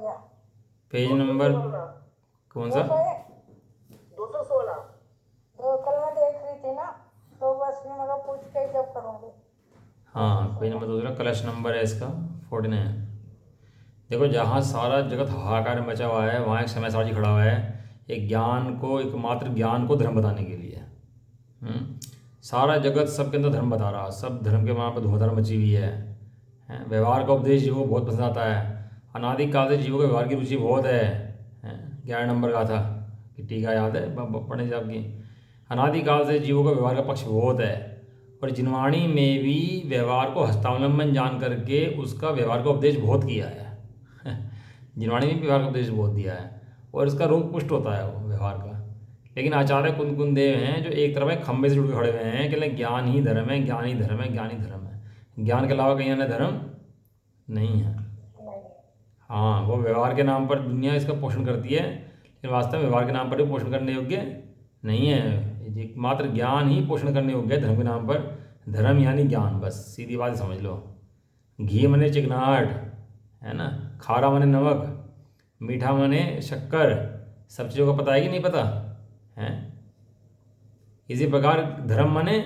भैया। Page number कौन सा? 216। तो कल मैं देख रही थी ना, तो बस मैं मगर पूछ के ही जब करूँगी। हाँ, पेज नंबर दूसरा, क्लच नंबर है इसका 49। देखो, जहाँ सारा जगत हाहाकार में मचा हुआ है वहाँ एक समय सारथी खड़ा हुआ है, एक ज्ञान को, एकमात्र ज्ञान को धर्म बताने के लिए। सारा जगत सबके अंदर धर्म बता रहा, सब धर्म के वहाँ पर धुआंधार मची हुई है। व्यवहार का उपदेश जीवों को बहुत पसंद आता है। अनादिकाल से जीवों को व्यवहार की रुचि बहुत है। 11 नंबर का था कि टीका याद है पढ़ने से आपकी। अनादिकाल से जीवों का व्यवहार का पक्ष बहुत है, और जिनवाणी में भी व्यवहार को हस्तावलंबन जान करके उसका व्यवहार का उपदेश बहुत किया है। जिनवाणी में भी व्यवहार का उपदेश बहुत दिया है, और इसका रोग पुष्ट होता है वो व्यवहार का। लेकिन आचार्य कुंद देव हैं जो एक तरफ एक खंभे से जुड़ के खड़े हुए हैं कि ज्ञान ही धर्म है, ज्ञान ही धर्म है, ज्ञान ही धर्म है। ज्ञान के अलावा कहीं अन्य धर्म नहीं है। हाँ, वो व्यवहार के नाम पर दुनिया इसका पोषण करती है, लेकिन वास्तव में व्यवहार के नाम पर भी पोषण करने योग्य नहीं है। एकमात्र ज्ञान ही पोषण करने योग्य है धर्म के नाम पर। धर्म यानी ज्ञान, बस सीधी बात समझ लो। घी मने चिकनाहट, है ना, खारा मने नमक, मीठा मने शक्कर, सब चीज़ों का पता है कि नहीं पता है? इसी प्रकार धर्म मने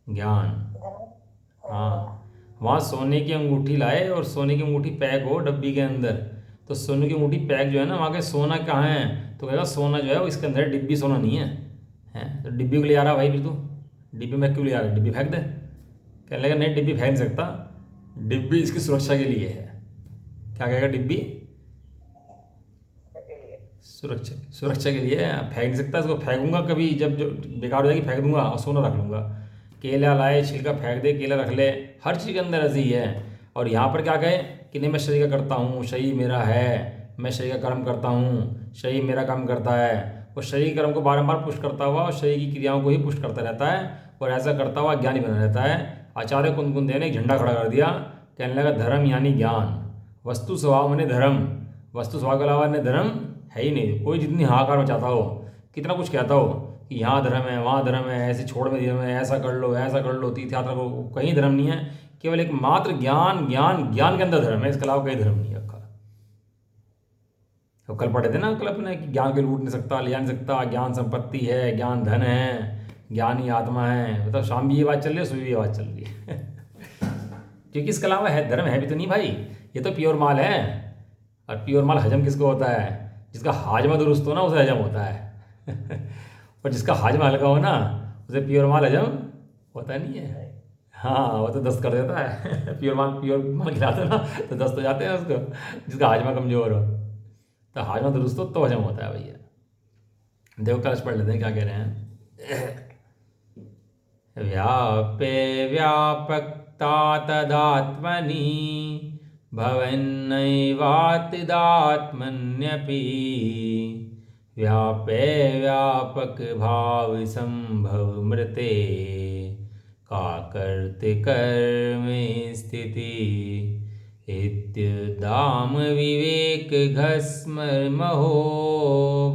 ज्ञान। हाँ, वहाँ सोने की अंगूठी लाए और सोने की अंगूठी पैक हो डब्बी के अंदर, तो सोने की अंगूठी पैक जो है ना, वहाँ के सोना कहाँ है? तो कहेगा सोना जो है वो इसके अंदर है, डिब्बी सोना नहीं है। तो डिब्बी को ले आ रहा भाई, फिर तू डिब्बी में क्यों ले आ रहा है? डिब्बी फेंक दे। कहने लगा नहीं, डिब्बी फेंक नहीं सकता, डिब्बी इसकी सुरक्षा के लिए है। क्या कहेगा? डिब्बी सुरक्षा के लिए फेंक नहीं सकता, इसको फेंकूंगा कभी जब जो बेकार हो जाएगी फेंक दूंगा और सोना रख लूँगा। केला लाए, छिलका फेंक दे, केला रख ले, हर चीज़ के अंदर ऐसी है। और यहाँ पर क्या कहे कि नहीं, मैं शरीर का करता हूँ, शरीर मेरा है, मैं शरीर का कर्म करता हूँ, शरीर मेरा काम करता है। वो शरीर कर्म को बारंबार पुष्ट करता हुआ और शरीर की क्रियाओं को ही पुष्ट करता रहता है, और ऐसा करता हुआ ज्ञानी बना रहता है। आचार्य कुंद देव ने एक झंडा खड़ा कर दिया, कहने लगा धर्म यानी ज्ञान, वस्तु स्वभाव मने धर्म। वस्तु स्वभाव के अलावा अन्य धर्म है ही नहीं। कोई जितनी हाहाकार मचाता हो, कितना कुछ कहता हो कि यहाँ धर्म है, वहाँ धर्म है, ऐसे छोड़ में धर्म है, ऐसा कर लो, तीर्थ यात्रा को, कहीं धर्म नहीं है। केवल एक मात्र ज्ञान, ज्ञान, ज्ञान के अंदर धर्म है, इसके अलावा कोई धर्म नहीं है। तो कल पढ़े थे ना, कल अपने कि ज्ञान के लूट नहीं सकता, ले जा नहीं सकता, ज्ञान संपत्ति है, ज्ञान धन है, ज्ञान ही आत्मा है। मतलब शाम भी ये बात चल रही है, सुबह भी ये बात चल रही है। क्योंकि इसके अलावा है धर्म है भी तो नहीं भाई, ये तो प्योर माल है। और प्योर माल हजम किसको होता है? जिसका हाजमा दुरुस्त हो ना, उसे हजम होता है। और जिसका हाजमा हल्का हो ना, उसे प्योर माल हजम होता नहीं है। हाँ, वो तो दस्त कर देता है। प्योर माल खिलाते ना तो दस्त हो जाते हैं उसको, जिसका हाजमा कमजोर हो। तो हाजमा दुरुस्त हो तो हजम होता है भैया। देखो क्लास पढ़ लेते हैं क्या कह रहे हैं। व्यापे व्यापकता तदात्मनि भवन्नैवातिदात्मन्यपि व्यापे व्यापक भाव संभव मृते काकर्ति कर्मे स्थिति इत्युदाम विवेक घस्मर्महो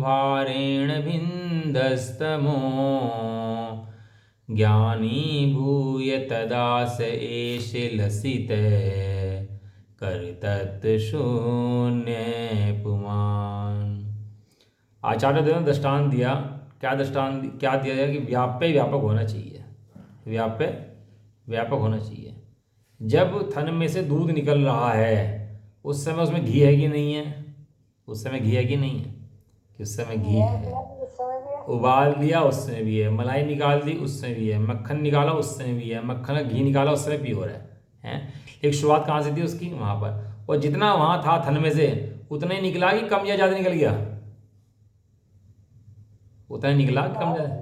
भारेण भिन्दस्तमो ज्ञानी भूय तदा स एष लसित करतत् शून्य पुमान। आचार्य देव ने दृष्टांत दिया। क्या दिया जाए कि व्याप्य व्यापक होना चाहिए। व्याप्य व्यापक होना चाहिए। जब थन में से दूध निकल रहा है उस समय उसमें घी है कि नहीं है? उस समय घी है कि नहीं है? कि उस समय घी है। उबाल दिया उसमें भी है, मलाई निकाल दी उसमें भी है, मक्खन निकाला उसमें भी है, मक्खन का घी निकाला उसमें प्योर है। एक शुरुआत कहाँ से थी उसकी? वहाँ पर। और जितना वहाँ था थन में से उतना ही निकला कि कम या ज़्यादा निकल गया? उतना ही निकला कि कम ज़्यादा?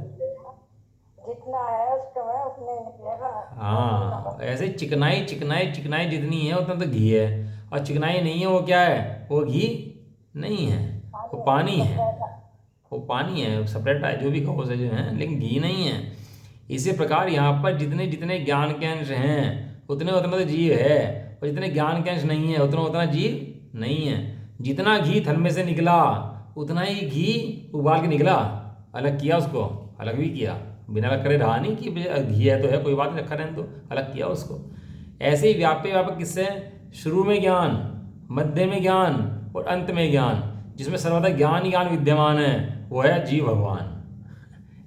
जितना है उसका है उतने निकलेगा। हाँ, ऐसे चिकनाई चिकनाई चिकनाई जितनी है उतना तो घी है, और चिकनाई नहीं है वो क्या है? वो घी नहीं है, वो पानी है। वो पानी है, सेपरेट है, जो भी कहो से जो है, लेकिन घी नहीं है। इसी प्रकार यहाँ पर जितने जितने ज्ञान के अंश हैं उतने उतना तो जीव है, और जितने ज्ञान के अंश नहीं है उतना उतना जीव नहीं है। जितना घी थन में से निकला उतना ही घी उबाल के निकला, अलग किया उसको, अलग भी किया, बिना अलग करे रहा नहीं कि घी है तो है कोई बात नहीं, रखा रहने तो, अलग किया उसको। ऐसे ही व्याप्य व्यापक किससे है? शुरू में ज्ञान, मध्य में ज्ञान और अंत में ज्ञान, जिसमें सर्वदा ज्ञान ही ज्ञान विद्यमान है, वो है जीव भगवान।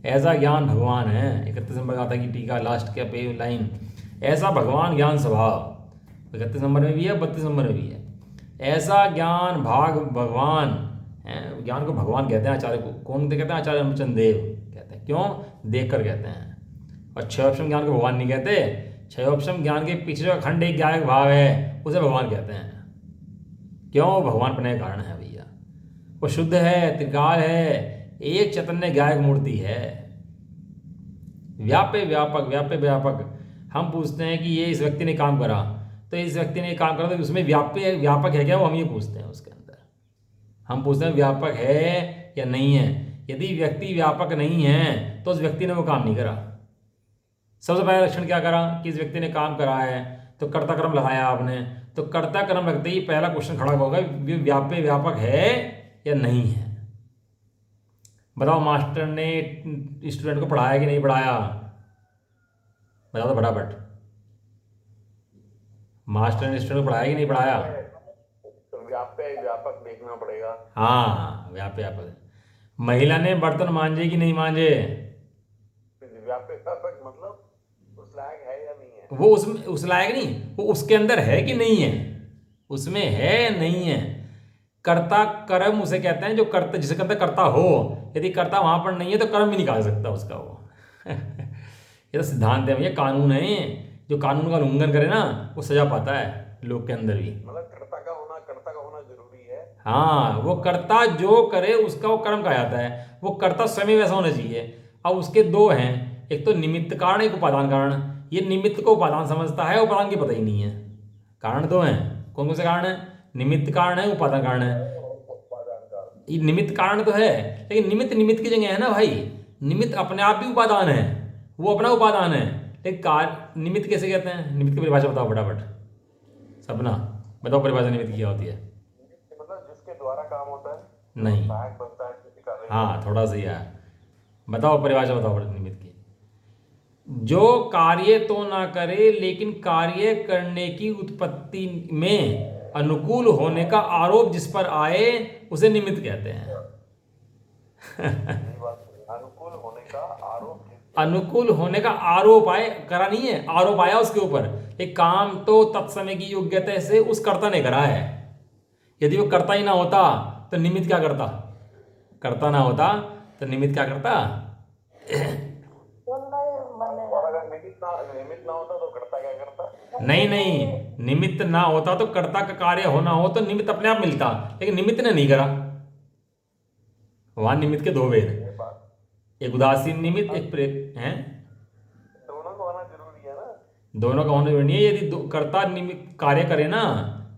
ऐसा ज्ञान भगवान है। 31 नंबर गाथा की टीका लास्ट के पे लाइन, ऐसा भगवान ज्ञान स्वभाव। 31 नंबर में भी है, 32 नंबर में भी है। ऐसा ज्ञान भाग भगवान है। ज्ञान को भगवान कहते हैं आचार्य को। कौन कहते हैं? आचार्य रामचंद्र देव कहते हैं। क्यों? देख कर कहते हैं। और क्षयोपम ज्ञान को भगवान नहीं कहते। क्षयोपम ज्ञान के पीछे जो अखंड एक ज्ञायक भाव है उसे भगवान कहते हैं। क्यों? भगवान बनने का कारण है भैया। वो शुद्ध है, त्रिकाल है, एक चैतन्य ज्ञायक मूर्ति है। व्याप्य व्यापक, व्याप्य व्यापक। हम पूछते हैं कि ये इस व्यक्ति ने काम करा, तो इस व्यक्ति ने काम करा तो उसमें व्याप्य व्यापक है क्या? वो हम ये पूछते हैं। उसके अंदर हम पूछते हैं व्यापक है या नहीं है। यदि व्यक्ति व्यापक नहीं है तो उस व्यक्ति ने वो काम नहीं करा। सबसे पहला लक्षण क्या करा कि इस व्यक्ति ने काम करा है, तो कर्ता कर्म लगाया आपने, तो कर्ता कर्म लगते ही पहला क्वेश्चन खड़ा होगा, व्याप्य व्यापक है या नहीं है। बताओ, मास्टर ने स्टूडेंट को पढ़ाया कि नहीं पढ़ाया? बताओ तो फटाफट। मास्टर ने स्टूडेंट को पढ़ाया कि नहीं पढ़ाया? तो व्याप्य व्यापक देखना पड़ेगा। हाँ, व्याप्य व्यापक। महिला ने बर्तन मांजे कि नहीं मांजे? व्याप्य व्यापक मतलब उस लायक है या नहीं है? वो उसमें उस लायक नहीं, वो उसके अंदर है कि नहीं है, उसमें है नहीं है। कर्ता कर्म उसे कहते हैं जो कर्ता, जिसे कहते हैं कर्ता हो। यदि कर्ता वहां पर नहीं है तो कर्म भी निकाल सकता उसका वो। ये तो सिद्धांत है भैया, कानून है। जो कानून का उल्लंघन करे ना वो सजा पाता है लोग के अंदर भी। मतलब कर्ता का होना जरूरी है। हाँ, वो कर्ता जो करे उसका वो कर्म कहा जाता है। वो कर्ता स्वयं वैसा होना चाहिए। अब उसके दो हैं, एक तो निमित्त कारण, एक उपादान कारण। ये निमित्त को उपादान समझता है, उपादान की पता ही नहीं है। कारण दो हैं। कौन कौन से कारण है? निमित्त कारण है, उपादान कारण है। ये निमित्त कारण तो है, लेकिन निमित्त निमित्त की जगह है ना भाई। निमित्त अपने आप भी उपादान है, वो अपना उपादान है। लेकिन कार्य निमित्त कैसे कहते हैं? निमित्त की परिभाषा बताओ फटाफट। सपना बताओ, परिभाषा निमित्त की क्या होती है? मतलब जिसके द्वारा काम होता है, नहीं। सहायक बनता है किसी कार्य। हाँ, थोड़ा सा ही है। बताओ परिभाषा बताओ निमित्त की। जो कार्य तो ना करे लेकिन कार्य करने की उत्पत्ति में अनुकूल होने का आरोप जिस पर आए उसे निमित्त कहते हैं। अनुकूल होने का आरोप। अनुकूल होने का आरोप आए, करा नहीं है, आरोप आया उसके ऊपर। एक काम तो तत्समय की योग्यता से उस कर्ता ने करा है। यदि वो कर्ता ही ना होता तो निमित्त क्या करता? कर्ता ना होता तो निमित्त क्या करता? तो नहीं बनेगा। और अगर निमित्त ना होता तो कर्ता क्या करता? नहीं नहीं, निमित्त ना होता तो कर्ता का कार्य होना हो तो निमित्त अपने आप मिलता, लेकिन निमित्त ने नहीं करा। वहां निमित्त के दो भेद, एक उदासीन निमित्त, एक प्रेत है। दोनों को होना जरूरी है ना। दोनों का होना जरूरी नहीं है। यदि कर्ता निमित्त कार्य करे ना,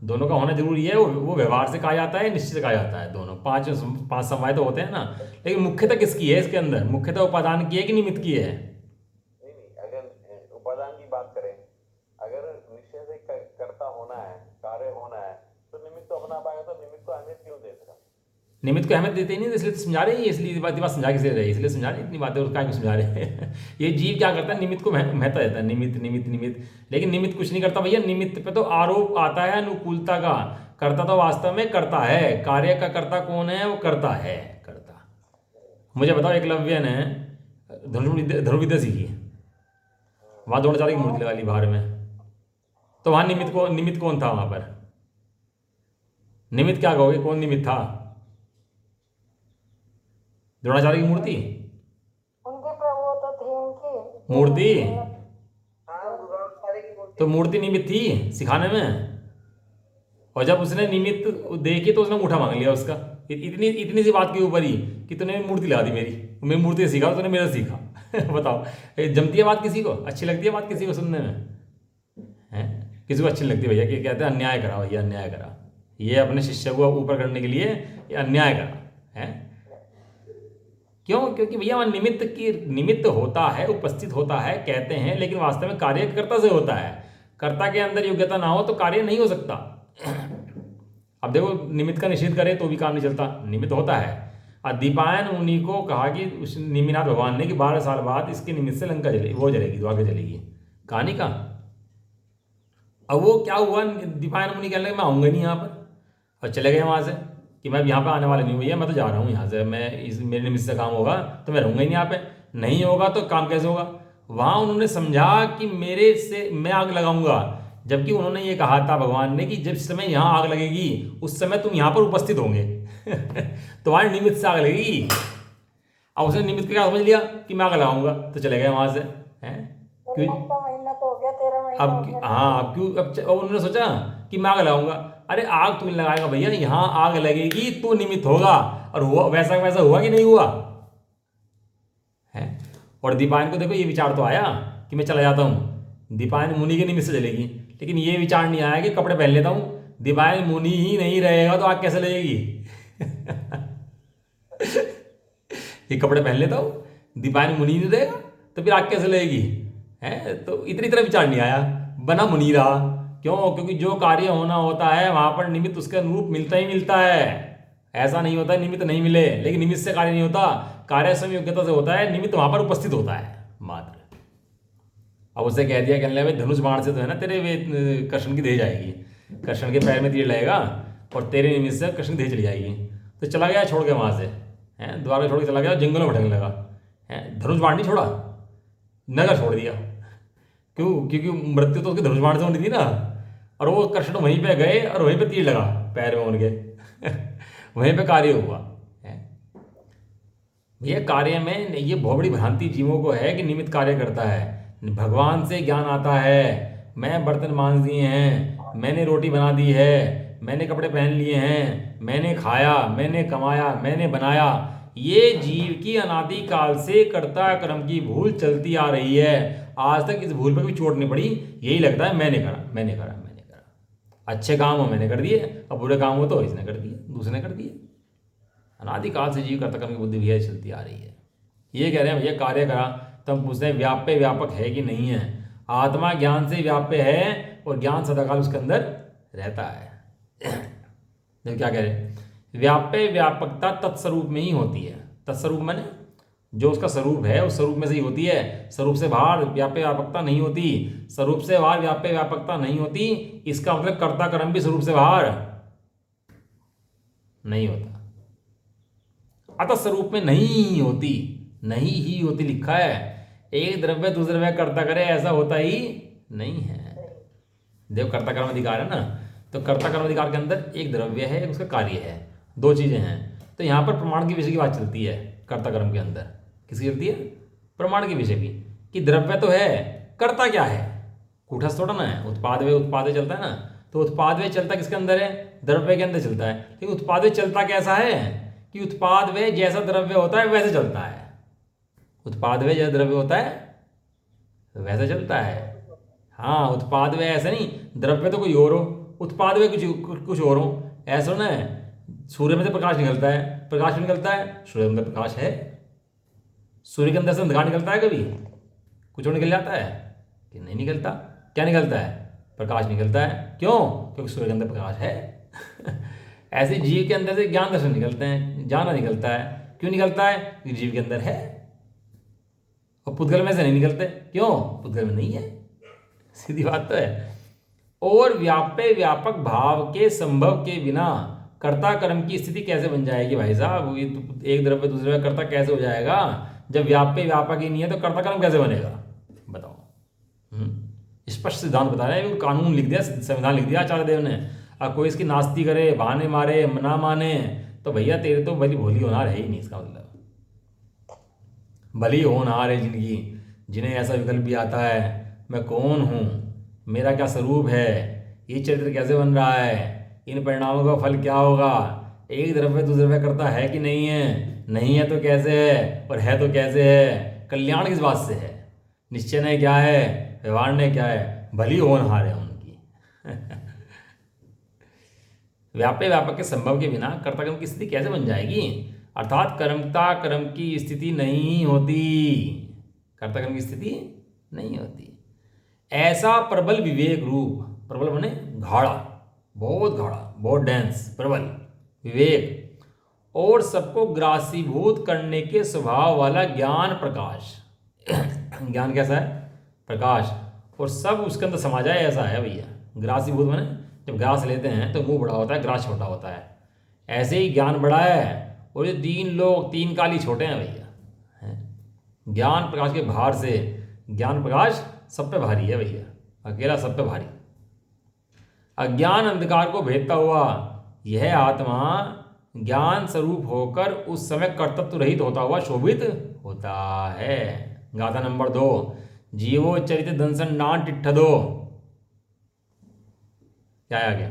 दोनों का होना जरूरी है। वो व्यवहार से कहा जाता है, निश्चित से कहा जाता है। दोनों पांच समवाय तो होते हैं ना, लेकिन मुख्यतः किसकी है इसके अंदर? मुख्यतः उपादान की है कि निमित्त की है? नहीं, अगर उपादान की बात करें, अगर निश्चय से कर्ता होना है, कार्य होना है, तो निमित्त तो अपना पाएगा, तो निमित्त को अहमियत क्यों देगा? निमित्त को अहमियत देते ही नहीं, इसलिए तो समझा रहे हैं। इसलिए बात समझा के रहे, इसलिए समझा रहे इतनी बातें, और क्या समझा रहे हैं। ये जीव क्या करता है? निमित्त को महत्व देता है। निमित्त निमित्त निमित्त, लेकिन निमित्त कुछ नहीं करता भैया। निमित्त पे तो आरोप आता है अनुकूलता का। कर्ता तो वास्तव में करता है। कार्य का कर्ता कौन है? वो करता है, करता। मुझे बताओ, एकलव्य ने धनुर्विद्या सीखी, वहां द्रोणाचार्य की मूर्ति लगा ली बाहर में, तो वहां निमित्त कौन था? वहां पर निमित्त क्या कहोगे? कौन निमित्त था? द्रोणाचार्य की मूर्ति, उनके प्रभु तो थी उनकी मूर्ति। हाँ, द्रोणाचार्य की मूर्ति। तो मूर्ति निमित्त थी सिखाने में। और जब उसने निमित्त देखी तो उसने अंगूठा मांग लिया उसका। इतनी सी बात के ऊपर ही कि तूने मूर्ति लगा दी मेरी मूर्ति से सीखा, तूने मेरा सीखा। बताओ, जमती है बात किसी को? अच्छी लगती है बात किसी को सुनने में? है किसी को अच्छी नहीं लगती भैया, कि कहते हैं अन्याय करा भैया, अन्याय करा। ये अपने शिष्य को ऊपर करने के लिए ये अन्याय करा है। क्यों? क्योंकि भैया वहाँ निमित्त होता है, उपस्थित होता है कहते हैं, लेकिन वास्तव में कार्य कर्ता से होता है। कर्ता के अंदर योग्यता ना हो तो कार्य नहीं हो सकता। अब देखो, निमित्त का निषेध करे तो भी काम नहीं चलता, निमित्त होता है। दीपायन मुनि को कहा कि उस निमिनाथ भगवान ने कि 12 साल बाद इसके निमित्त से लंका जलेगी, वो जलेगी, द्वारका जलेगी। कहानी का अब वो क्या हुआ, दीपायन मुनि कहने लगे मैं आऊँगा नहीं यहाँ पर, और चले गए वहाँ से कि मैं यहाँ पे आने वाला नहीं हूँ भैया, मैं तो जा रहा हूँ यहाँ से, मैं इस मेरे निमित्त से काम होगा तो मैं रहूँगा ही नहीं यहाँ पे, नहीं होगा तो काम कैसे होगा। वहाँ उन्होंने समझा कि मेरे से मैं आग लगाऊंगा, जबकि उन्होंने ये कहा था भगवान ने कि जिस समय यहाँ आग लगेगी उस समय तुम यहाँ पर उपस्थित होंगे तुम्हारे निमित्त से आग लगेगी। अब उसने निमित्त को क्या समझ लिया कि मैं आग लगाऊंगा, तो चले गए वहाँ से हैं। क्यों का महीना तो हो गया, 13 महीना हो अब गया। हाँ, अब क्यों, अब उन्होंने सोचा कि मैं आग लगाऊंगा। अरे आग तू नहीं लगाएगा भैया, यहाँ आग लगेगी तू निमित्त होगा, और हुआ वैसा वैसा हुआ कि नहीं हुआ है। और दीपायन को देखो ये विचार तो आया कि मैं चला जाता हूँ, दीपायन मुनि के निमित्त से चलेगी, लेकिन ये विचार नहीं आया कि कपड़े पहन लेता हूँ, दीपायन मुनि ही नहीं रहेगा तो आग कैसे लगेगी ये कपड़े पहन लेता हूँ, दीपायन मुनि नहीं रहेगा तो फिर आग कैसे लगेगी है। तो इतनी तरह विचार नहीं आया, बना मुनि रहा। क्यों? क्योंकि जो कार्य होना होता है वहां पर निमित्त उसके अनुरूप मिलता ही मिलता है। ऐसा नहीं होता निमित्त नहीं मिले, लेकिन निमित्त से कार्य नहीं होता, कार्य स्वयं योग्यता से होता है, निमित्त वहां पर उपस्थित होता है मात्र। अब उसे कह दिया, कहने लगे धनुष बाण से तो है ना तेरे वे कृष्ण की देह जाएगी, कृष्ण के पैर में तीर लगेगा और तेरे निमित्त से कृष्ण की देह चली जाएगी। तो चला गया छोड़ के वहां से, है द्वार में छोड़ के चला गया, जंगल में भटकने लगा है। धनुष बाण नहीं छोड़ा, नगर छोड़ दिया। क्यों? क्योंकि मृत्यु तो उसके धनुष बाण से होनी थी ना, और वो कृष्ण वहीं पे गए और वहीं पे तीर लगा पैर में उनके वहीं पे कार्य हुआ है। भैया कार्य में ये बहुत बड़ी भ्रांति जीवों को है कि निमित्त कार्य करता है। भगवान से ज्ञान आता है, मैं बर्तन मांज दिए हैं, मैंने रोटी बना दी है, मैंने कपड़े पहन लिए हैं, मैंने खाया, मैंने कमाया, मैंने बनाया, ये जीव की अनादि काल से कर्ता कर्म की भूल चलती आ रही है। आज तक इस भूल पर भी चोट नहीं पड़ी, यही लगता है मैंने करा मैंने करा मैंने करा। अच्छे काम हो मैंने कर दिए, अब बुरे काम हो तो इसने कर दिए, दूसरे ने कर दिए। अनादि काल से जीव कर्ता कर्म की बुद्धि भैया चलती आ रही है। ये कह रहे हैं भैया कार्य करा, तो हम पूछते हैं व्याप्य व्यापक है कि नहीं है। आत्मा ज्ञान से व्याप्य है और ज्ञान सदाकाल उसके अंदर रहता है। तो क्या कह रहे हैं, व्याप्य व्यापकता तत्स्वरूप में ही होती है। तत्स्वरूप माने जो उसका स्वरूप है उस स्वरूप में से ही होती है, स्वरूप से बाहर व्याप्य व्यापकता नहीं होती, स्वरूप से बाहर व्याप्य व्यापकता नहीं होती। इसका मतलब कर्ता कर्म भी स्वरूप से बाहर नहीं होता, अतः स्वरूप में नहीं होती, नहीं ही होती लिखा है। एक द्रव्य दूसरे द्रव्य कर्ता करे ऐसा होता ही नहीं है। देव कर्ता कर्म अधिकार है ना, तो कर्ता कर्म अधिकार के अंदर एक द्रव्य है, एक उसका कार्य है, दो चीजें हैं। तो यहाँ पर प्रमाण के विषय की बात चलती है कर्ता कर्म के अंदर। किसकी चलती है? प्रमाण के विषय की, कि द्रव्य तो है, कर्ता क्या है? कूटस्थ थोड़ा ना है। उत्पाद वे चलता है ना, तो उत्पाद वे चलता किसके अंदर है? द्रव्य के अंदर चलता है। लेकिन उत्पाद वे चलता कैसा है कि उत्पाद वे जैसा द्रव्य होता है वैसे चलता है। उत्पाद वे जैसा द्रव्य होता है वैसे चलता है। हाँ, उत्पाद वे ऐसा नहीं, द्रव्य तो कोई और हो, उत्पाद वे कुछ और हो, ऐसा ना है। सूर्य में से प्रकाश निकलता है, प्रकाश निकलता है, सूर्य के अंदर प्रकाश है। सूर्य के अंदर से अंधकार निकलता है कभी? कुछ और निकल जाता है कि नहीं निकलता? क्या निकलता है? प्रकाश निकलता है। क्यों? क्योंकि सूर्य के अंदर प्रकाश है ऐसे जीव के अंदर से ज्ञान दर्शन निकलते हैं, जाना निकलता है। क्यों निकलता है? क्योंकि जीव के अंदर है, और पुद्गल में से नहीं निकलते। क्यों? पुद्गल में नहीं है, सीधी बात तो है। और व्याप्य व्यापक भाव के संभव के बिना कर्ता कर्म की स्थिति कैसे बन जाएगी भाई साहब? ये तो एक द्रव्य दूसरे में कर्ता कैसे हो जाएगा? जब व्याप्य व्यापक ही नहीं है तो कर्ता कर्म कैसे बनेगा? बताओ। स्पष्ट सिद्धांत बता रहे हैं, कानून लिख दिया, संविधान लिख दिया आचार्य देव ने। अब कोई इसकी नास्ती करे, बहाने मारे, ना माने, तो भैया तेरे तो भली भोली होनार है ही नहीं। इसका मतलब भली होनहार है जिंदगी, जिन्हें ऐसा विकल्प भी आता है मैं कौन हूँ, मेरा क्या स्वरूप है, ये चरित्र कैसे बन रहा है, इन परिणामों का फल क्या होगा। एक द्रव्य दूसरे द्रव्य करता है कि नहीं है? नहीं है तो कैसे है, और है तो कैसे है? कल्याण किस बात से है? निश्चय ने क्या है, व्यवहार ने क्या है? भली होनहार है उनकी व्याप्य व्यापक के संभव के बिना कर्ता कर्म की स्थिति कैसे बन जाएगी? अर्थात कर्मता कर्म की स्थिति नहीं होती, कर्ता कर्म की स्थिति नहीं होती। ऐसा प्रबल विवेक रूप, प्रबल माने गाढ़ा, बहुत गाढ़ा, बहुत डेंस, प्रबल विवेक, और सबको ग्रासीभूत करने के स्वभाव वाला ज्ञान प्रकाश ज्ञान कैसा है? प्रकाश, और सब उसके अंदर समा जाए ऐसा है भैया ग्रासीभूत माने जब ग्रास लेते हैं तो मुंह बड़ा होता है, ग्रास छोटा होता है। ऐसे ही ज्ञान बड़ा है और ये 3 लोग 3 काली छोटे हैं भैया, हैं। ज्ञान प्रकाश के भार से ज्ञान प्रकाश सब पे भारी है भैया, अकेला सब पे भारी। अज्ञान अंधकार को भेदता हुआ यह आत्मा ज्ञान स्वरूप होकर उस समय कर्तव्य रहित होता हुआ शोभित होता है। गाथा नंबर 2, जीवो चरित दंसन नान टिट्ठदो। क्या आ गया?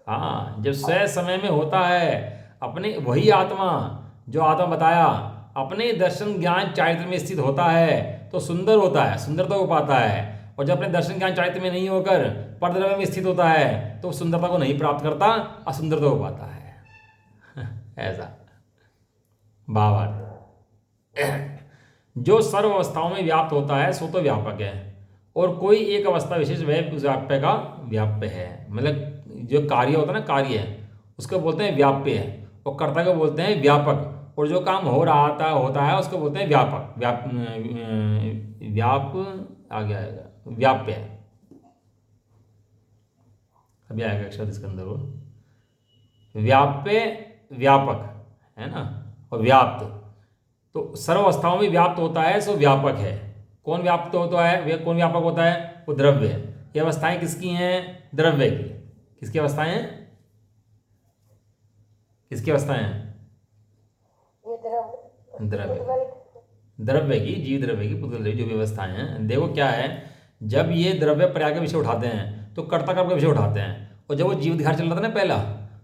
हाँ, जब स्वयं समय में होता है अपने, वही आत्मा जो आत्मा बताया अपने दर्शन ज्ञान चारित्र में स्थित होता है तो सुंदर होता है, सुंदरता को पाता है। और जब अपने दर्शन ज्ञान चारित्र में नहीं होकर परद्रव्य में स्थित होता है तो सुंदरता को नहीं प्राप्त करता, असुंदरता को पाता है। ऐसा भावार्थ। जो सर्व अवस्थाओं में व्याप्त होता है सो तो व्यापक है, और कोई एक अवस्था विशेष वह उस व्याप्य का व्याप्य है। मतलब जो कार्य होता है ना, कार्य उसको बोलते हैं व्याप्य है, और कर्ता को बोलते हैं व्यापक। और जो काम हो रहा होता है उसको बोलते हैं व्यापक, आगे आएगा व्याप्य है। अभी आएगा अक्षर इसके अंदर वो व्याप्य, व्यापक है ना, और व्याप्त। तो सर्व अवस्थाओं में व्याप्त होता है सो व्यापक है। कौन व्याप्त होता है, कौन व्यापक होता है? वो द्रव्य है। ये अवस्थाएं किसकी हैं? द्रव्य की। किसकी अवस्थाएं हैं? किसकी अवस्थाएं हैं? द्रव्य की, जीव द्रव्य की, पुद्गल द्रव्य, जो व्यवस्थाएं हैं। देखो क्या है, जब ये द्रव्य पर्याय के विषय उठाते हैं तो कर्ता कर्म का विषय उठाते हैं। और जब वो जीव दिखाया चल रहा था ना पहला,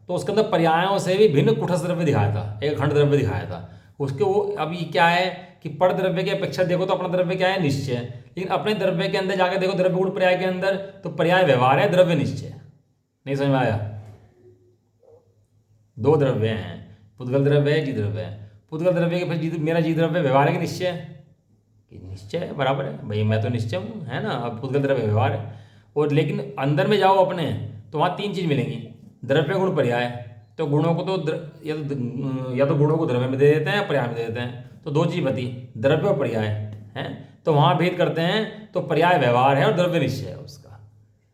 तो उसके अंदर पर्यायों से भी भिन्न कुटस्थ द्रव्य दिखाया था, एक खंड द्रव्य दिखाया था उसके। वो अभी क्या है कि पर द्रव्य की अपेक्षा देखो तो अपना द्रव्य क्या है? निश्चय। लेकिन अपने द्रव्य के अंदर जाकर देखो द्रव्य गुण पर्याय के अंदर, तो पर्याय व्यवहार है, द्रव्य निश्चय। नहीं समझ में आया? 2 द्रव्य हैं, पुद्गल द्रव्य है, जीव द्रव्य है। पुद्गल द्रव्य के फिर मेरा जीव द्रव्य व्यवहार है कि निश्चय है? कि निश्चय है, बराबर है भाई, मैं तो निश्चय हूँ, है ना। अब पुद्गल द्रव्य व्यवहार है। और लेकिन अंदर में जाओ अपने तो वहाँ 3 चीज़ मिलेंगी, द्रव्य गुण पर्याय। तो गुणों को तो या तो गुणों को द्रव्य में दे देते हैं या पर्याय में दे देते हैं, तो 2 चीज़ बती, द्रव्य और पर्याय है। तो वहाँ भेद करते हैं, तो पर्याय व्यवहार है और द्रव्य निश्चय है उसका।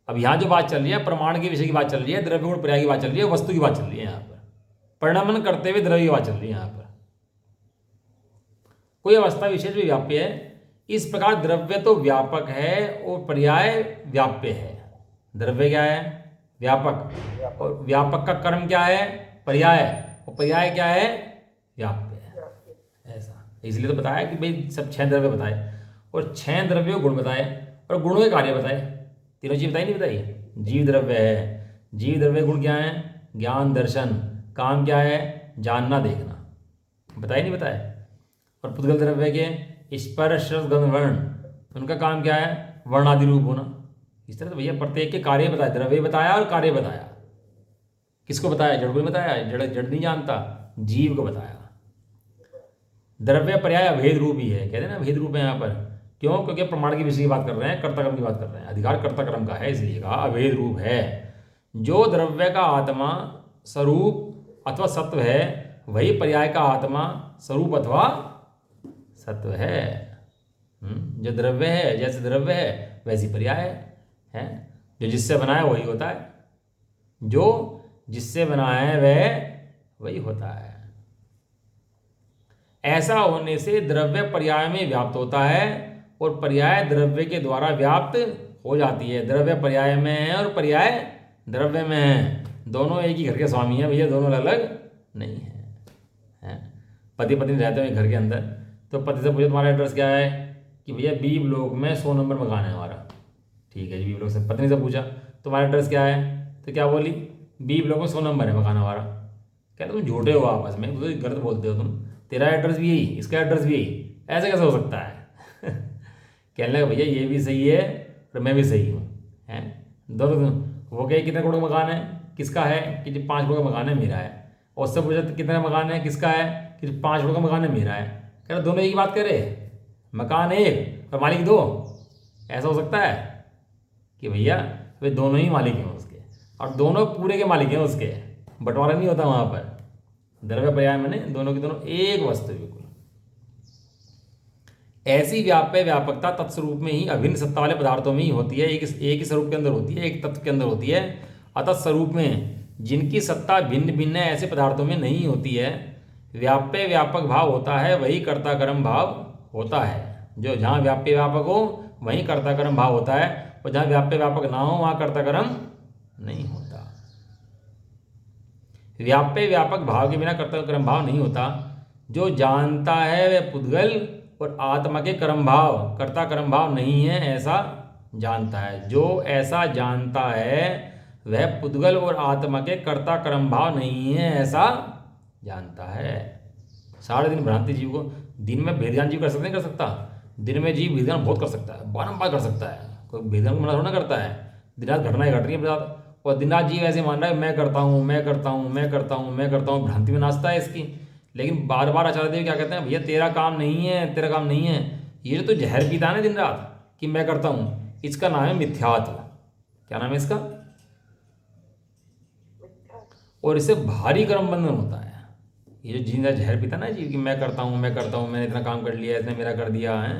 अब यहाँ जो बात चल रही है प्रमाण के विषय की बात चल रही है, द्रव्य गुण पर्याय की बात चल रही है, वस्तु की बात चल रही है। यहाँ पर परिणमन करते हुए द्रव्य की बात चल रही है। यहाँ पर कोई अवस्था विशेष भी व्याप्य है। इस प्रकार द्रव्य तो व्यापक है और पर्याय व्याप्य है। द्रव्य क्या है? व्यापक। और व्यापक का कर्म क्या है? पर्याय। और पर्याय क्या है? व्याप्य है। ऐसा इसलिए तो बताया कि भाई सब 6 द्रव्य बताए, और 6 द्रव्य गुण बताए, और गुणों के कार्य बताए। तीनों चीज बताई नहीं बताई? जीव द्रव्य है, जीव द्रव्य गुण क्या है? ज्ञान दर्शन। काम क्या है? जानना देखना। बताया नहीं बताया? और पुद्गल द्रव्य के स्पर्श गंध वर्ण, उनका काम क्या है? वर्णादि रूप होना। इस तरह से भैया प्रत्येक के कार्य बताया, द्रव्य बताया और कार्य बताया। किसको बताया? जड़ को नहीं बताया, जड़ नहीं जानता, जीव को बताया। द्रव्य पर्याय अभेद रूप ही है, कहते हैं ना अभेद रूप है यहाँ पर। क्यों? क्योंकि प्रमाण की विषय की बात कर रहे हैं, कर्ताक्रम की बात कर रहे हैं, अधिकार कर्ताक्रम का है, इसलिए कहा अभेद रूप है। जो द्रव्य का आत्मा स्वरूप अथवा सत्व है वही पर्याय का आत्मा स्वरूप अथवा सत्व है। जो द्रव्य है, जैसे द्रव्य है वैसी पर्याय है। जो जिससे बना है वही होता है, जो जिससे बना है वह वही होता है। ऐसा होने से द्रव्य पर्याय में व्याप्त होता है और पर्याय द्रव्य के द्वारा व्याप्त हो जाती है। द्रव्य पर्याय में है और पर्याय द्रव्य में है, दोनों एक ही घर के स्वामी हैं भैया, दोनों अलग नहीं है। पति पत्नी रहते हैं घर के अंदर, तो पति से पूछे तुम्हारा एड्रेस क्या है? कि भैया बी ब्लॉक में 100 नंबर मकान है हमारा। ठीक है जी, बी ब्लॉक से। पत्नी से पूछा तुम्हारा एड्रेस क्या है? तो क्या बोली? बी ब्लॉक में 100 नंबर है मकान हमारा। क्या तुम झूठे हो आपस में, तो गलत बोलते हो तुम, तेरा एड्रेस भी यही, इसका एड्रेस भी यही, ऐसे कैसे हो सकता है? कहने लगा भैया ये भी सही है और मैं भी सही हूँ, हैं दोनों। वो कहे कितने करोड़ का मकान है? किसका है? कि 5 करोड़ का मकान है, मेरा है। और उससे पूछा कितना मकान है, किसका है? कि 5 करोड़ का मकान है, मेरा है। कह रहे दोनों एक ही बात करे, मकान एक और मालिक 2। ऐसा हो सकता है कि भैया वे दोनों ही मालिक हैं उसके, और दोनों पूरे के मालिक हैं उसके, बंटवारा नहीं होता वहाँ पर। द्रव्य पर्याय मैंने दोनों की दोनों एक वस्तु बिल्कुल। ऐसी व्याप्य व्यापकता तत्स्वरूप में ही अभिन्न सत्ता वाले पदार्थों में ही होती है, एक ही स्वरूप के अंदर होती है, एक तत्व के अंदर होती है। अतः स्वरूप में जिनकी सत्ता भिन्न भिन्न ऐसे पदार्थों में नहीं होती है, व्याप्य व्यापक भाव होता है, वही कर्ता कर्म भाव होता है। जो जहाँ व्याप्य व्यापक हो वहीं कर्ता कर्म भाव होता है, और जहाँ व्याप्य व्यापक ना हो वहाँ कर्ता कर्म नहीं होता। व्याप्य व्यापक भाव के बिना कर्ता कर्म भाव नहीं होता। जो जानता है वह पुद्गल और आत्मा के कर्म भाव कर्ता कर्म भाव नहीं है ऐसा जानता है। जो ऐसा जानता है वह पुद्गल और आत्मा के कर्ता कर्म भाव नहीं है ऐसा जानता है। सारे दिन भ्रांति जीव को, दिन में भेदज्ञान जीव कर सकते नहीं कर सकता, दिन में जीव भेदज्ञान बहुत कर सकता है, बारंबार कर सकता है, कोई भेदज्ञान को मना थोड़ा करता है। दिन रात घटनाएं घट रही है प्रसाद, और दिन रात जीव ऐसे मान रहा है मैं करता हूँ मैं करता हूँ मैं करता हूँ मैं करता हूँ, भ्रांति में नाचता है इसकी। लेकिन बार बार आचार्य देव क्या कहते हैं, भैया तेरा काम नहीं है, तेरा काम नहीं है। ये जो तो जहर पीता है ना दिन रात कि मैं करता हूँ, इसका नाम है मिथ्यात्व। क्या नाम है इसका? और इससे भारी कर्म बंधन होता है। ये जो जिंदा जहर पीता है ना जीव कि मैं करता हूँ मैंने इतना काम कर लिया, इसने मेरा कर दिया है,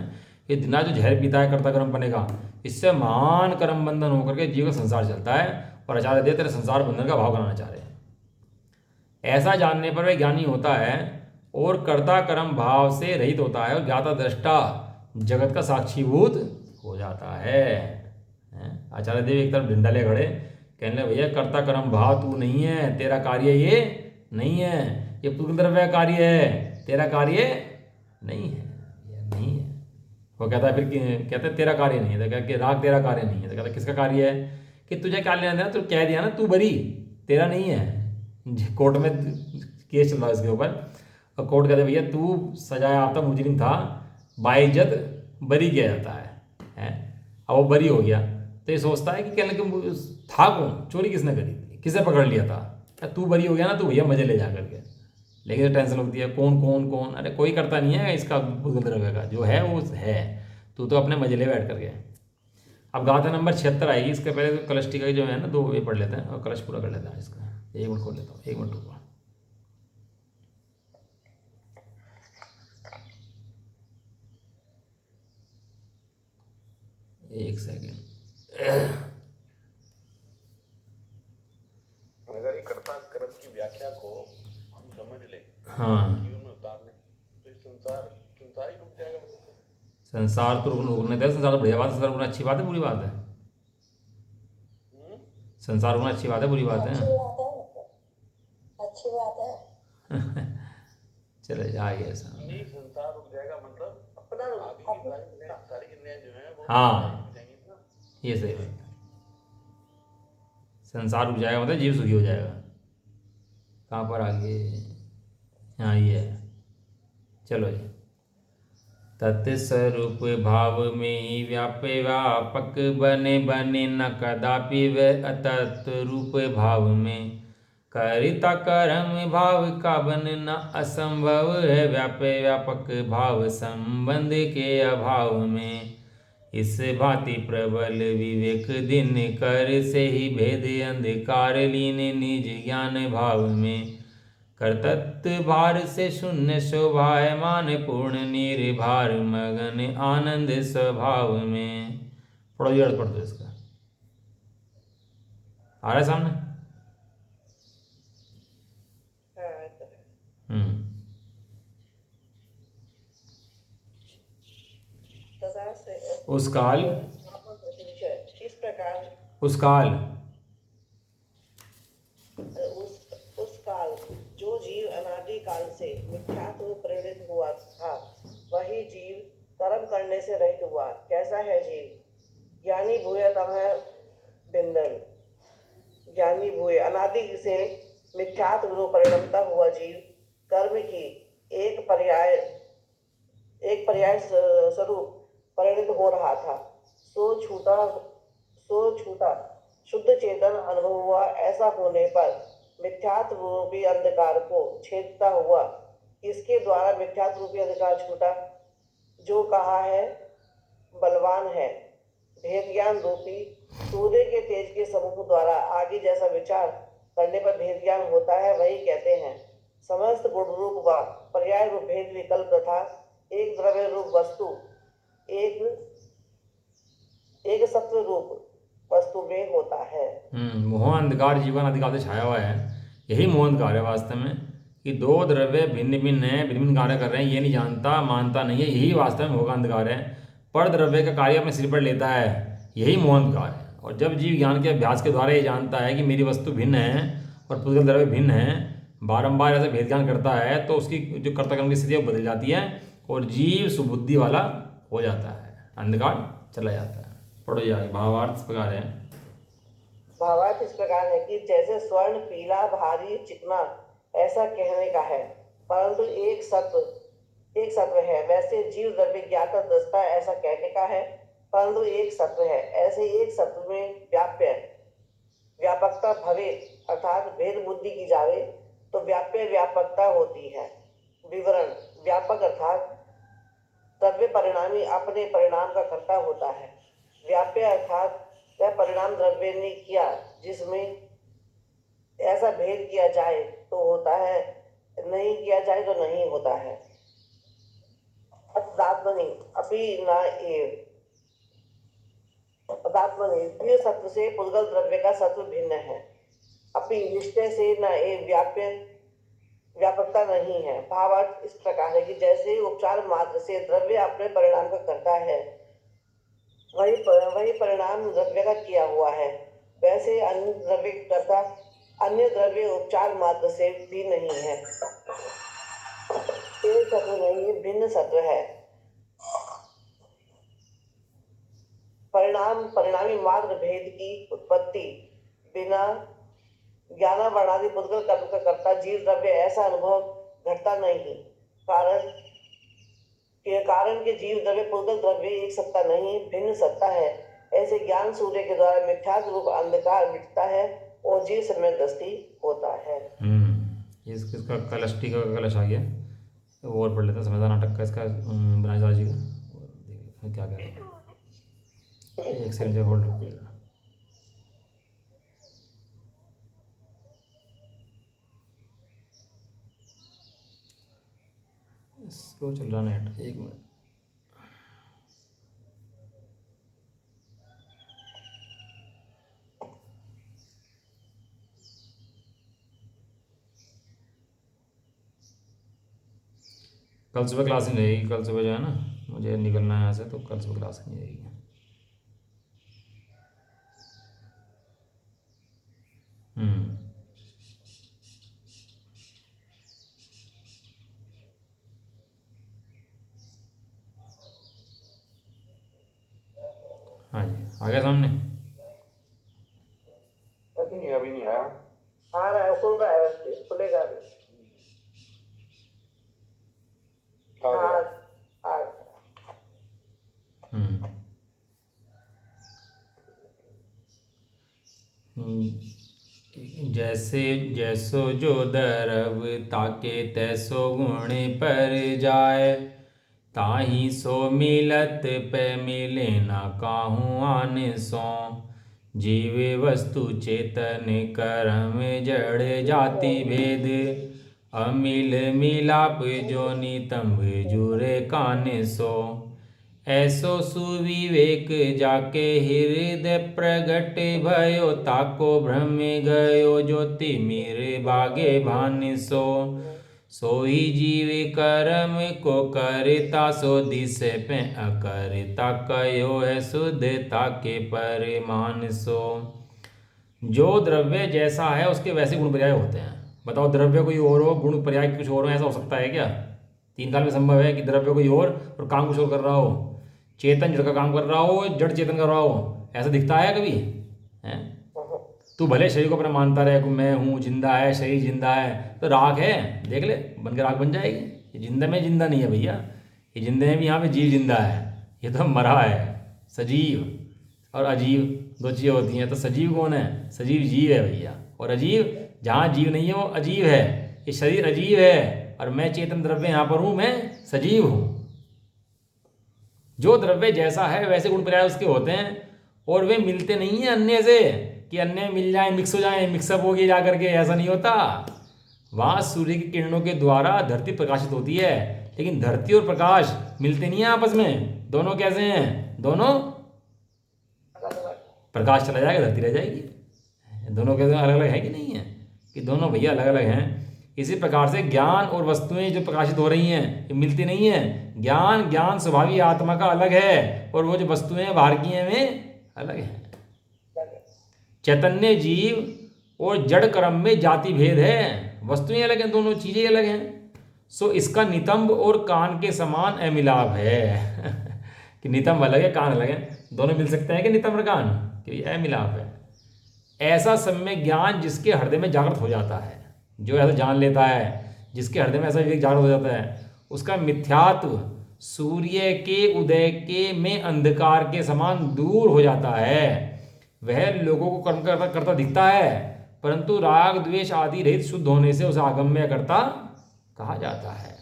ये दिन रात जो जहर पीता है कर्ता कर्म बनेगा, इससे महान कर्म बंधन होकर के जीव का संसार चलता है। और आचार्य देव तेरे संसार बंधन का भाव कराना चाह रहे हैं। ऐसा जानने पर वह ज्ञानी होता है और कर्ता कर्म भाव से रहित होता है, और ज्ञाता दृष्टा जगत का साक्षीभूत हो जाता है। आचार्य देव एक तरफ डंडा ले खड़े, कहने लगे भैया कर्ता कर्म भाव तू नहीं है, तेरा कार्य ये नहीं है, ये पुद्गल द्रव्य कार्य है, तेरा कार्य नहीं है, ये नहीं है। वो कहता है फिर कहता है तेरा कार्य नहीं है, तो कहता है राग तेरा कार्य नहीं है, तो कहता है किसका कार्य है कि तुझे क्या लेना देना, तू कह दिया ना तू बरी, तेरा नहीं है। कोर्ट में केस चल रहा है इसके ऊपर, और कोर्ट कहते भैया तू सजाया आता मुजरिम था, बाइज्जत बरी किया जाता है। अब वो बरी हो गया तो ये सोचता है कि कहने कि था कौन, चोरी किसने करी थी, किसे पकड़ लिया था, तू बरी हो गया ना, तू भैया मजे ले जा करके। लेकिन टेंशन होती है कौन कौन कौन, अरे कोई करता नहीं है इसका पुद्गल द्रव्य का, जो है वो है, तू तो अपने मजे ले बैठ करके। अब गाथा नंबर 76 आएगी, इसके पहले तो कलश टीका जो है ना 2 ये पढ़ लेते हैं और कलश पूरा कर लेते हैं इसका। एक मिनट खोल लेता हूँ, 1 मिनट रुको। एक सेकेंड। अगर ये कर्ता कर्म की व्याख्या को हम समझ ले, हाँ, जीवन में उतारने, तो इस संसार ही रुक जाएगा। संसार तो रुकने दे, संसार तो बढ़िया बात है, संसार रुकना अच्छी बात है बुरी बात है? संसार रुकना अच्छी बात है बुरी बात है? अच्छी बात है। चले जाइए ऐसा। नहीं, संसार रुक जाएगा मतलब अपना आगे की सारी क्रियाएं जो है वो हाँ, जाएंगी ना। ये सही बात। संसार रुक जाएगा मतलब जीव सुखी हो जाएगा। कहाँ पर आगे? हाँ ये है, चलो जी। तत्स्वरूप भाव में ही व्याप्य व्यापक बने बने न कदापि वह अतत् रूप भाव में। कर्ता कर्म भाव का बनना असंभव है, व्याप्य व्यापक भाव संबंध के अभाव में। इस भांति प्रबल विवेक दिन कर से ही भेद अंधकार लीन निज ज्ञान भाव में। कर्तृत्व भार से शून्य शोभायमान पूर्ण निर्भार मगन आनंद स्वभाव में। पढ़ो ये अर्थ पढ़ दो इसका, आ रहा है सामने? उस काल इस प्रकार उस काल उस काल जो जीव अनादि काल से मिथ्यात्व प्रेरित हुआ था, वही जीव कर्म करने से रहित हुआ। कैसा है जीव? ज्ञानी भूय तमह बिंदन, ज्ञानी भूय अनादि से मिथ्यात्व रूप परिणमता हुआ जीव कर्म की एक पर्याय स्वरूप परिणित हो रहा था। सो छूटा शुद्ध चेतन अनुभव हुआ। ऐसा होने पर मिथ्यात्व रूपी अंधकार को छेदता हुआ इसके द्वारा मिथ्यात्व रूपी अंधकार छूटा। जो कहा है बलवान है, भेद ज्ञान रूपी सूर्य के तेज के समूह द्वारा आगे जैसा विचार करने पर भेद ज्ञान होता है, वही कहते हैं। समस्त गुण रूप व पर्याय रूप भेद विकल्प तथा एक द्रव्य रूप वस्तु एक एक सत्व रूप वस्तु में होता है। मोह अंधकार जीवन अधिकार से छाया हुआ है, यही मोह अंधकार है वास्तव में, कि दो द्रव्य भिन्न भिन्न हैं, भिन्न भिन्न कार्य कर रहे हैं, ये नहीं जानता मानता नहीं है, यही वास्तव में मोह का अंधकार है। पर द्रव्य का कार्य अपने सिर पर लेता है, यही मोह अंधकार है। और जब जीव ज्ञान के अभ्यास के द्वारा ये जानता है कि मेरी वस्तु भिन्न है और पुद्गल द्रव्य भिन्न है, बारंबार ऐसा भेद ज्ञान करता है, तो उसकी जो कर्ताकर्म की स्थिति है वो बदल जाती है और जीव सुबुद्धि वाला हो जाता है, अंधकार चला जाता है। पढ़ो जाए भावार्थ इस प्रकार है। भावार्थ इस प्रकार है कि जैसे स्वर्ण पीला भारी चिकना ऐसा कहने का है, परंतु एक सत्व है, वैसे जीव द्रव्य ज्ञाता दृष्टा ऐसा कहने का है, परंतु एक सत्व है। ऐसे एक सत्व में व्यापकता भवे अर्थात भेद बुद्धि की जावे तो व्याप्य व्यापकता होती है। विवरण: व्यापक अर्थात द्रव्य परिणामी अपने परिणाम का कर्ता होता है। व्याप्य अर्थात वह परिणाम द्रव्य ने किया जिसमें ऐसा भेद किया जाए तो होता है, नहीं किया जाए तो नहीं होता है। अदात्मनि अपि न एव अदात्मनि द्वितीय सत्व से पुद्गल द्रव्य का सत्व भिन्न है। अपि निश्चय से न एव व्यापकता नहीं है। भावार्थ इस प्रकार है कि जैसे उपचार मात्र से द्रव्य अपने परिणाम का करता है, वही परिणाम द्रव्य का किया हुआ है, वैसे अन्य द्रव्य उपचार मात्र से भी नहीं है। एक सत्व नहीं, भिन्न सत्व है। परिणामी मात्र भेद की उत्पत्ति बिना ज्ञानावरणादि पुद्गल कर्म का करता जीव द्रव्य ऐसा अनुभव घटता नहीं। कारण के जीव द्रव्य पुद्गल द्रव्य एक सत्ता नहीं, भिन्न सत्ता है। ऐसे ज्ञान सूर्य के द्वारा मिथ्यात्व रूप अंधकार मिटता है और जीव सम्यक दृष्टि होता है। इसका कलश, टीका का कलश आ गया, तो और पढ़ लेते हैं। समझा नाटक का इसका बनारस जी का क्या कह रहे हैं। एक सेकंड होल्ड रखिएगा। स्लो चल रहा नेट, एक मिनट। कल सुबह क्लास नहीं रहेगी, कल सुबह जो है ना मुझे निकलना है यहाँ से, तो कल सुबह क्लास नहीं रहेगी। हाँ जी, आ गया सामने। अभी नहीं आया। आ रहा है, खुल रहा है, खुलेगा भी। आ गया। हाँ, जैसे जैसो जो दरब ताके तैसो गुण पर जाए, ताही सो मिलत पे मिले ना काहू आन सो। जीव वस्तु चेतन कर्म जड़ जाति भेद, अमिल मिलाप जोनि तंभ जुरे कान सो। ऐसो सुविवेक जाके हृदय प्रगट भयो, ताको भ्रम गयो ज्योति मेरे बागे भान सो। सोई जीव कर्म को करता सो दिसे पे अकरता कयो है शुद्धता के परिमान सो। जो द्रव्य जैसा है उसके वैसे गुण पर्याय होते हैं। बताओ, द्रव्य कोई और हो, गुण पर्याय कुछ और हो, ऐसा हो सकता है क्या? तीन काल में संभव है कि द्रव्य कोई और काम कुछ और कर रहा हो। चेतन जड़ का काम कर रहा हो, जड़ चेतन कर रहा हो, ऐसा दिखता है कभी? हैं? तू भले शरीर को अपना मानता रहे कि मैं हूँ, जिंदा है, शरीर जिंदा है, तो राख है, देख ले, बनकर राख बन जाएगी। ये जिंदा में जिंदा नहीं है भैया, ये जिंदे में भी यहाँ पे जीव जिंदा है, ये तो मरा है। सजीव और अजीव दो चीज़ें होती हैं। तो सजीव कौन है? सजीव जीव है भैया, और अजीव जहाँ जीव नहीं है वो अजीव है। ये शरीर अजीव है और मैं चेतन द्रव्य यहाँ पर हूँ, मैं सजीव हूँ। जो द्रव्य जैसा है वैसे गुण पर्याय उसके होते हैं, और वे मिलते नहीं हैं अन्य से कि अन्य मिल जाए, मिक्स हो जाए, मिक्सअप होगी जा करके, ऐसा नहीं होता। वहाँ सूर्य की किरणों के द्वारा धरती प्रकाशित होती है, लेकिन धरती और प्रकाश मिलते नहीं हैं आपस में, दोनों कैसे हैं, दोनों प्रकाश चला जाएगा धरती रह जाएगी, दोनों कैसे अलग अलग है कि नहीं है, कि दोनों भैया अलग अलग हैं। इसी प्रकार से ज्ञान और वस्तुएं जो प्रकाशित हो रही हैं ये मिलती नहीं है, ज्ञान स्वभावी आत्मा का अलग है और वो जो वस्तुएं बाहर की हैं वे अलग हैं। चैतन्य जीव और जड़ कर्म में जाति भेद है, वस्तुएं अलग हैं, दोनों चीजें अलग हैं। सो इसका नितंब और कान के समान अमिलाप है कि नितंब अलग है कान अलग है, दोनों मिल सकते हैं कि नितंब और कान, कि अमिलाप है। ऐसा सम्यक ज्ञान जिसके हृदय में जागृत हो जाता है, जो ऐसा जान लेता है, जिसके हृदय में ऐसा विवेक जागृत हो जाता है, उसका मिथ्यात्व सूर्य के उदय के में अंधकार के समान दूर हो जाता है। वह लोगों को कर्म करता दिखता है, परंतु राग द्वेष आदि रहित शुद्ध होने से उसे आगम्य करता कहा जाता है।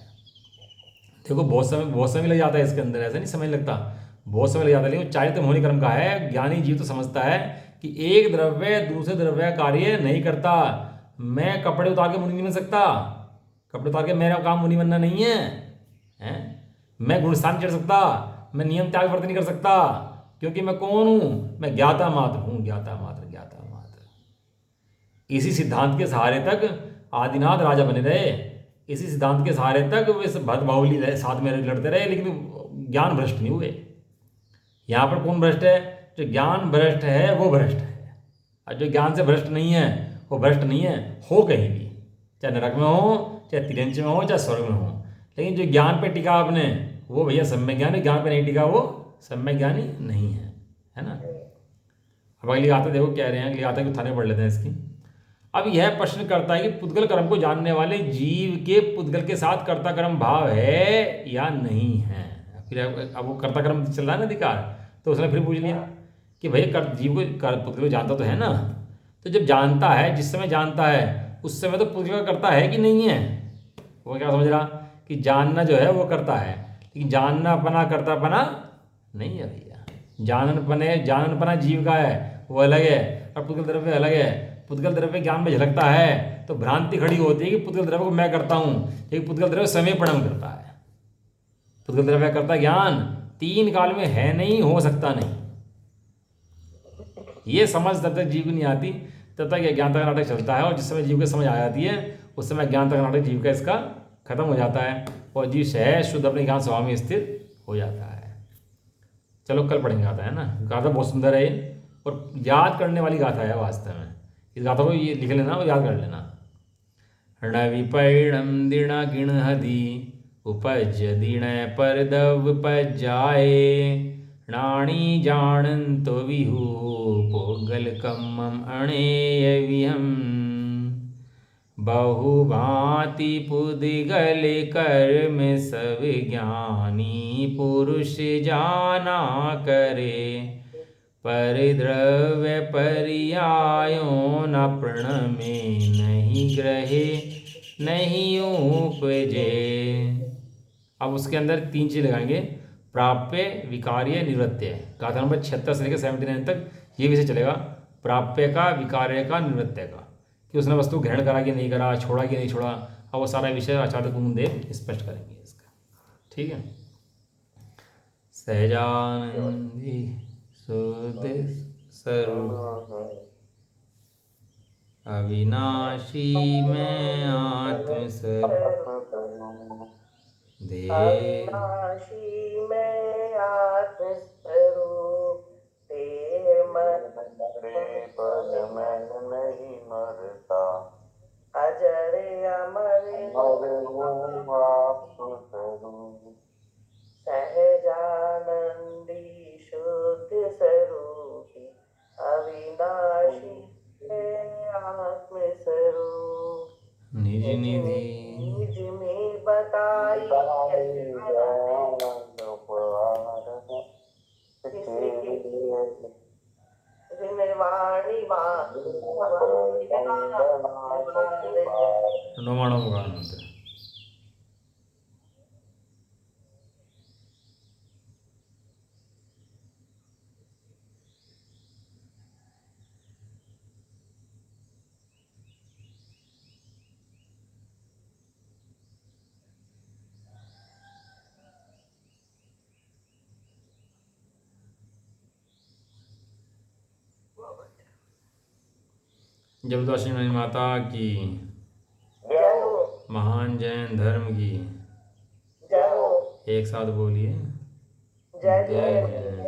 देखो बहुत समय लग जाता है इसके अंदर, ऐसा नहीं समय लगता, बहुत समय लग जाता है, लेकिन चारित्र मोहनी कर्म का है। ज्ञानी जीव तो समझता है कि एक द्रव्य दूसरे द्रव्य कार्य नहीं करता। मैं कपड़े उतार के मुनि नहीं बन सकता, कपड़े उतार के मेरा काम मुनि बनना नहीं है, हैं? मैं गुणस्थान चढ़ सकता, मैं नियम त्याग व्रत नहीं कर सकता, क्योंकि मैं कौन हूँ, मैं ज्ञाता मात्र हूँ, ज्ञाता मात्र। इसी सिद्धांत के सहारे तक आदिनाथ राजा बने रहे, इसी सिद्धांत के सहारे तक वे भरत बाहुली साथ में लड़ते रहे, लेकिन ज्ञान भ्रष्ट नहीं हुए। यहाँ पर कौन भ्रष्ट है, जो ज्ञान भ्रष्ट है वो भ्रष्ट है, और जो ज्ञान से भ्रष्ट नहीं है वो भ्रष्ट नहीं है, हो कहीं भी, चाहे नरक में हो, चाहे तिरंच में हो, चाहे स्वर्ग में हो। लेकिन जो ज्ञान पे टिका आपने वो भैया सम्यक ज्ञानी, ज्ञान पे नहीं टिका वो सम्यक ज्ञानी नहीं है ना। अब अगली गाथा देखो क्या रहे हैं, अगली गाथा की उठाने पढ़ लेते हैं इसकी। अब यह प्रश्न करता है कि पुद्गल कर्म को जानने वाले जीव के पुद्गल के साथ कर्ता कर्म भाव है या नहीं है। फिर अब वो कर्ता कर्म चल रहा है ना अधिकार, तो उसने फिर पूछ लिया कि भाई जीव को पुद्गल को जानता तो है ना, तो जब जानता है, जिस समय जानता है उस समय तो पुद्गल का करता है कि नहीं है। वो क्या समझ रहा कि जानना जो है वो करता है, लेकिन जानना अपना कर्तापना नहीं है भैया। जाननपना जीव का है वो अलग है, और पुद्गल द्रव्य अलग है। पुद्गल द्रव्य ज्ञान में झलकता है तो भ्रांति खड़ी होती है कि पुद्गल द्रव्य को मैं करता हूँ, लेकिन पुद्गल द्रव्य समय परिणाम करता है। पुद्गल द्रव्य करता ज्ञान तीन काल में है नहीं, हो सकता नहीं। ये समझ तब तक जीव को नहीं आती, तब तक यह ज्ञानता का नाटक चलता है, और जिस समय जीव को समझ आ जाती है उस समय ज्ञानता का नाटक जीव का इसका खत्म हो जाता है, और जीव सहज शुद्ध अपने ज्ञान स्वभाव में स्थिर हो जाता है। चलो कल पढ़ेंगे गाथा, है ना। गाथा बहुत सुंदर है और याद करने वाली गाथा है वास्तव में। इस गाथा को ये लिख लेना और याद कर लेना। णविपैणम दिण गिणहदि उपज दिण परदव पजाए, नाणी जानंतो विहु पोगल कम्मम अणेय विहम, बहुभांति पुद्गल कर्म सब ज्ञानी पुरुष जाना करे, परिद्रव्य पर्यायो न प्रणमे, नहीं ग्रहे नहीं उपजे। अब उसके अंदर तीन चीज लगाएंगे, प्राप्य, विकार्य, निवृत्य। गाथा नंबर 76 से लेकर 79 तक ये विषय चलेगा, प्राप्य का, विकार्य का, निवृत्य का, कि उसने वस्तु ग्रहण करा कि नहीं करा, छोड़ा कि नहीं छोड़ा। अब वो सारा विषय आचार्य कुमुदेव स्पष्ट करेंगे इसका, ठीक है। सहजानंदी शुद्ध स्वरूप अविनाशी में आत्मस्वरूप, अविनाशी में आत्मस्वरूप, तेरे मन पद में नहीं मरता, अजर अमर हूँ आप स्वरूप। सहजानंदी शुद्ध स्वरूपी, अविनाशी है आत्मस्वरूप, निज निधि निज में बताई निर्वाणी नोमाणों का मंत्र। जबलदोशिनी माता की, जय हो। महान जैन धर्म की। जय हो। एक साथ बोलिए, जय जय जय। जैन।